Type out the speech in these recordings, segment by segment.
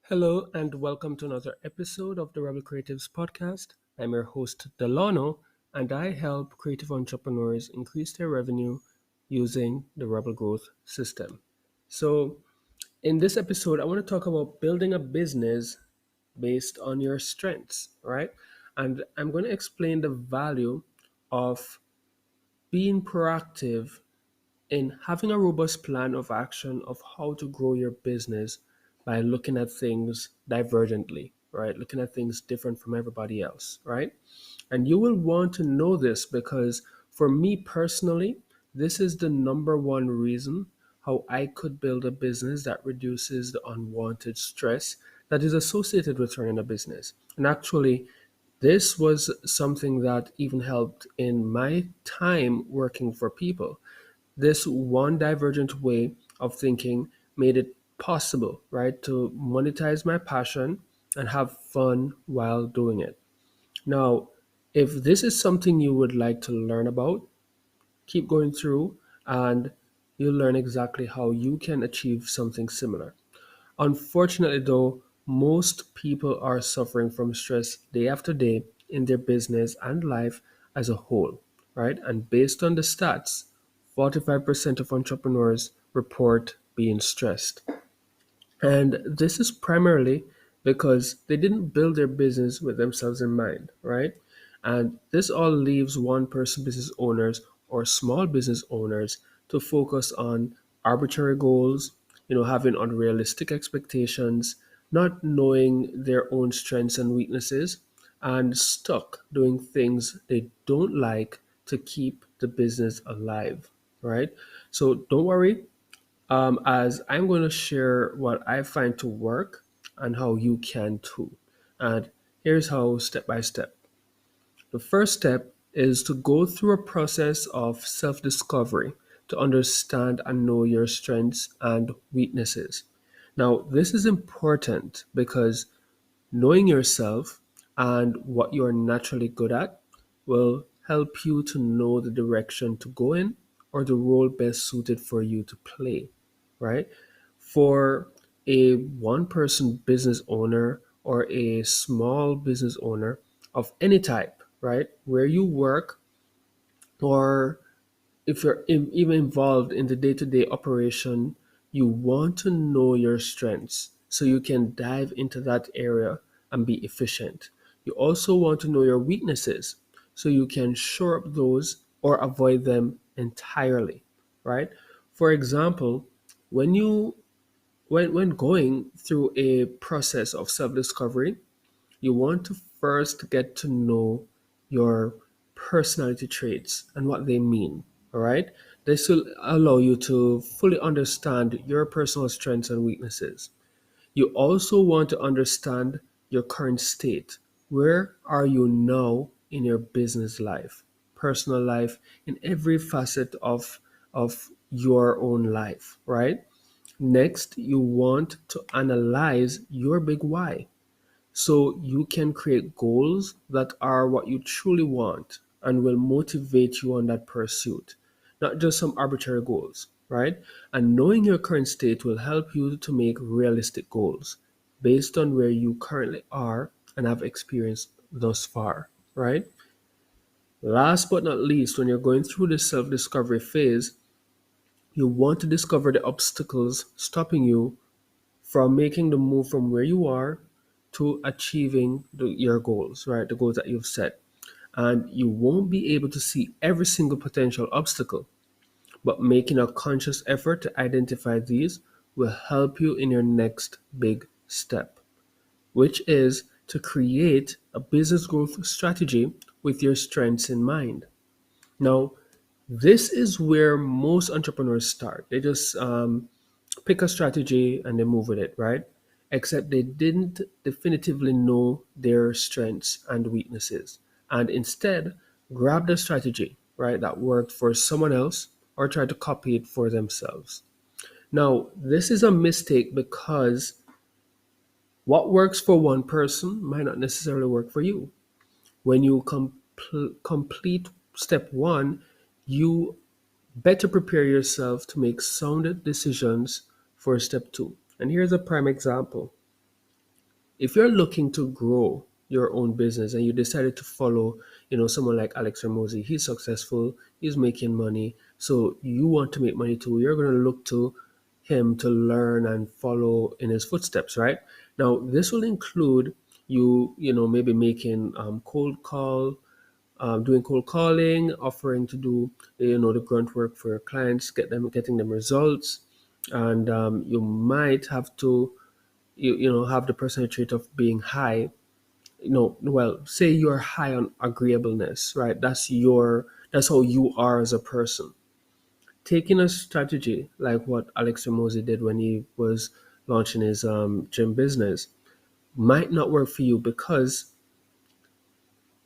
Hello and welcome to another episode of the Rebel Creatives podcast. I'm your host, Delano, and I help creative entrepreneurs increase their revenue using the Rebel Growth System. So, in this episode, I want to talk about building a business based on your strengths, right? And I'm going to explain the value of being proactive in having a robust plan of action of how to grow your business by looking at things divergently, right? Looking at things different from everybody else, right? And you will want to know this because for me personally, this is the number one reason how I could build a business that reduces the unwanted stress that is associated with running a business. And actually, this was something that even helped in my time working for people. This one divergent way of thinking made it possible, right, to monetize my passion and have fun while doing it. Now, if this is something you would like to learn about, keep going through and you'll learn exactly how you can achieve something similar. Unfortunately, though, most people are suffering from stress day after day in their business and life as a whole, right? And based on the stats, 45% of entrepreneurs report being stressed. And this is primarily because they didn't build their business with themselves in mind, right? And this all leaves one person business owners or small business owners to focus on arbitrary goals, having unrealistic expectations, not knowing their own strengths and weaknesses, and stuck doing things they don't like to keep the business alive, right? So don't worry, as I'm going to share what I find to work and how you can too. And here's how step by step. The first step is to go through a process of self discovery to understand and know your strengths and weaknesses. Now, this is important because knowing yourself and what you're naturally good at will help you to know the direction to go in or the role best suited for you to play, right? For a one person business owner or a small business owner of any type, right? Where you work or if you're even involved in the day-to-day operation, you want to know your strengths so you can dive into that area and be efficient. You also want to know your weaknesses so you can shore up those or avoid them entirely, right? For example, when you when going through a process of self-discovery, you want to first get to know your personality traits and what they mean. All right. This will allow you to fully understand your personal strengths and weaknesses. You also want to understand your current state. Where are you now in your business life, personal life, in every facet of your own life, right? Next, you want to analyze your big why so you can create goals that are what you truly want and will motivate you on that pursuit, not just some arbitrary goals, right? And knowing your current state will help you to make realistic goals based on where you currently are and have experienced thus far, right? Last but not least, when you're going through this self discovery phase, you want to discover the obstacles stopping you from making the move from where you are to achieving your goals, right? The goals that you've set. And you won't be able to see every single potential obstacle, but making a conscious effort to identify these will help you in your next big step, which is to create a business growth strategy with your strengths in mind. Now, this is where most entrepreneurs start. They just pick a strategy and they move with it, right? Except they didn't definitively know their strengths and weaknesses, and instead grab the strategy, right, that worked for someone else or try to copy it for themselves. Now, this is a mistake because what works for one person might not necessarily work for you. When you complete step one, you better prepare yourself to make sound decisions for step two. And here's a prime example. If you're looking to grow your own business and you decided to follow, someone like Alex Ramosi, he's successful, he's making money, so you want to make money too, you're going to look to him to learn and follow in his footsteps, right? Now, this will include maybe making doing cold calling, offering to do the grunt work for your clients, getting them results, and you might have to have the personality trait of being high. Well, say you're high on agreeableness, right? That's how you are as a person. Taking a strategy like what Alex Ramosi did when he was launching his gym business might not work for you, because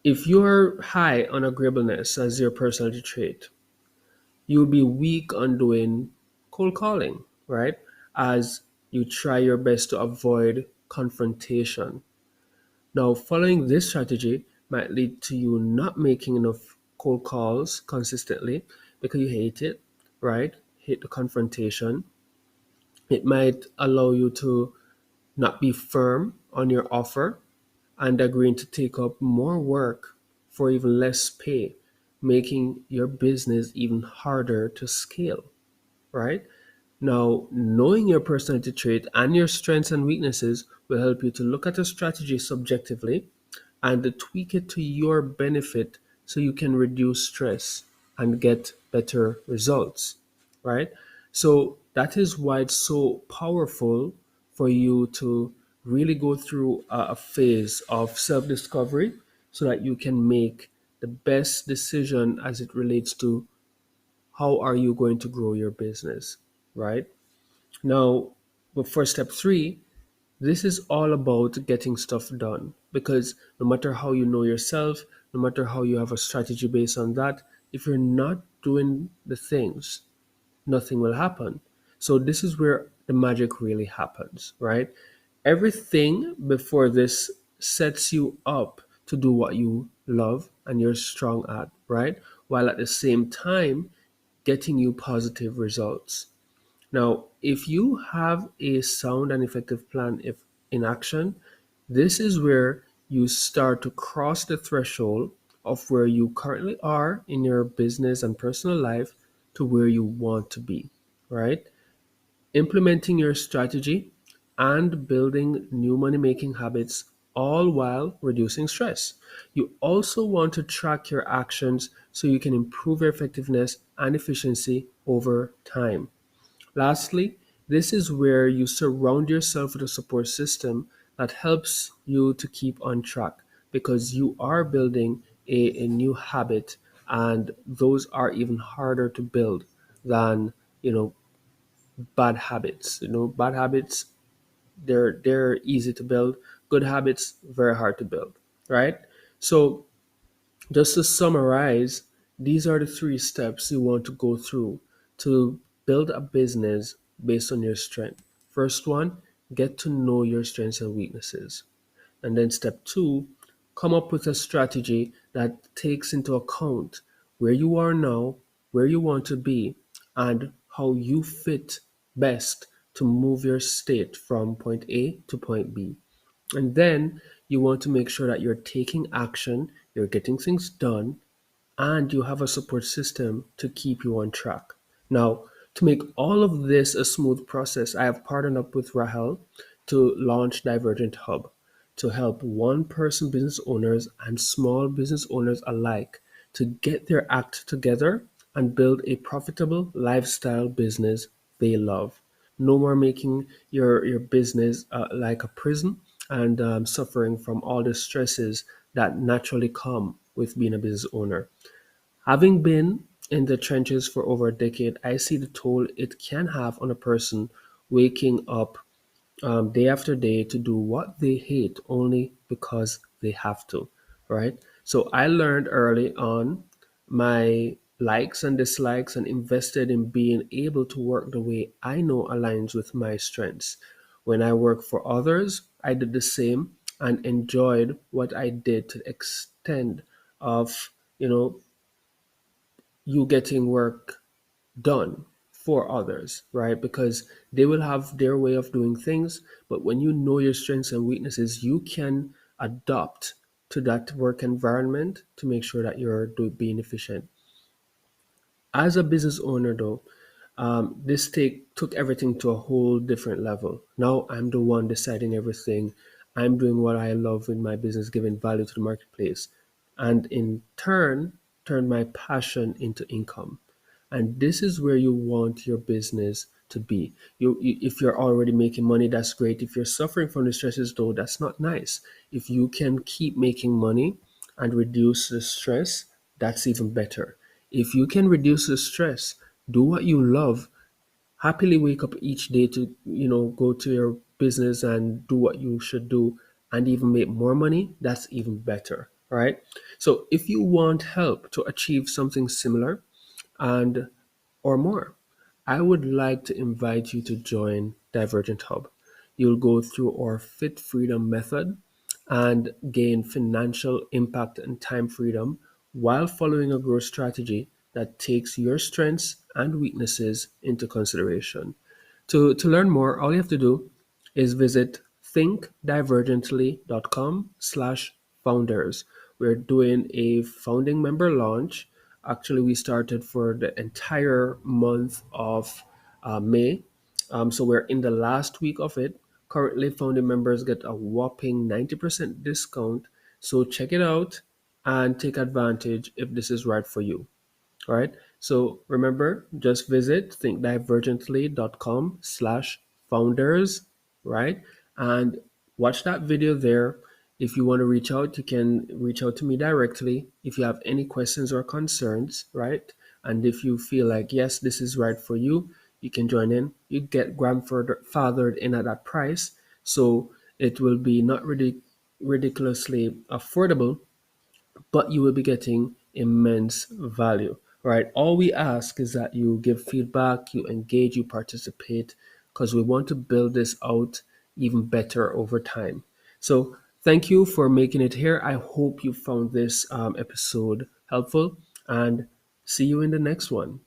if you're high on agreeableness as your personality trait, you'll be weak on doing cold calling, right? As you try your best to avoid confrontation. Now, following this strategy might lead to you not making enough cold calls consistently because you hate it, right? Hate the confrontation. It might allow you to not be firm on your offer and agreeing to take up more work for even less pay, making your business even harder to scale, right? Now, knowing your personality trait and your strengths and weaknesses will help you to look at a strategy subjectively and to tweak it to your benefit so you can reduce stress and get better results, right? So that is why it's so powerful for you to really go through a phase of self discovery so that you can make the best decision as it relates to how are you going to grow your business, right? Now, but for step three, this is all about getting stuff done, because no matter how you know yourself, no matter how you have a strategy based on that, if you're not doing the things, nothing will happen. So this is where the magic really happens, right? Everything before this sets you up to do what you love and you're strong at, right? While at the same time getting you positive results. Now, if you have a sound and effective plan if in action, this is where you start to cross the threshold of where you currently are in your business and personal life to where you want to be, right? Implementing your strategy and building new money making habits, all while reducing stress. You also want to track your actions so you can improve your effectiveness and efficiency over time. Lastly, this is where you surround yourself with a support system that helps you to keep on track, because you are building a new habit, and those are even harder to build than you know bad habits. Bad habits, they're easy to build. Good habits, very hard to build, right? So just to summarize, these are the three steps you want to go through to build a business based on your strength. First one, get to know your strengths and weaknesses. And then step two, come up with a strategy that takes into account where you are now, where you want to be, and how you fit best to move your state from point A to point B. And then you want to make sure that you're taking action, you're getting things done, and you have a support system to keep you on track. Now, to make all of this a smooth process, I have partnered up with Rahel to launch Divergent Hub to help one person business owners and small business owners alike to get their act together and build a profitable lifestyle business they love. No more making your business like a prison and suffering from all the stresses that naturally come with being a business owner. Having been in the trenches for over a decade, I see the toll it can have on a person waking up day after day to do what they hate only because they have to, right? So I learned early on my likes and dislikes and invested in being able to work the way I know aligns with my strengths. When I work for others, I did the same and enjoyed what I did to the extent of, you know, you getting work done for others, right? Because they will have their way of doing things, but when you know your strengths and weaknesses, you can adapt to that work environment to make sure that being efficient. As a business owner, though, this took everything to a whole different level. Now I'm the one deciding everything. I'm doing what I love in my business, giving value to the marketplace, and in turn, turn my passion into income. And this is where you want your business to be. If you're already making money, that's great. If you're suffering from the stresses, though, that's not nice. If you can keep making money and reduce the stress, that's even better. If you can reduce the stress, do what you love, happily wake up each day to, go to your business and do what you should do and even make more money, that's even better, right? So if you want help to achieve something similar and or more, I would like to invite you to join Divergent Hub. You'll go through our Fit Freedom method and gain financial impact and time freedom while following a growth strategy that takes your strengths and weaknesses into consideration. To learn more, all you have to do is visit thinkdivergently.com/founders. We're doing a founding member launch. Actually, we started for the entire month of May. So we're in the last week of it. Currently, founding members get a whopping 90% discount. So check it out and take advantage if this is right for you. All right. So remember, just visit thinkdivergently.com/founders, right? And watch that video there. If you want to reach out, you can reach out to me directly if you have any questions or concerns, right? And if you feel like, yes, this is right for you, you can join in. You get grandfathered in at that price. So it will be not ridiculously affordable, but you will be getting immense value. Right? All we ask is that you give feedback, you engage, you participate, because we want to build this out even better over time. So, thank you for making it here. I hope you found this episode helpful, and see you in the next one.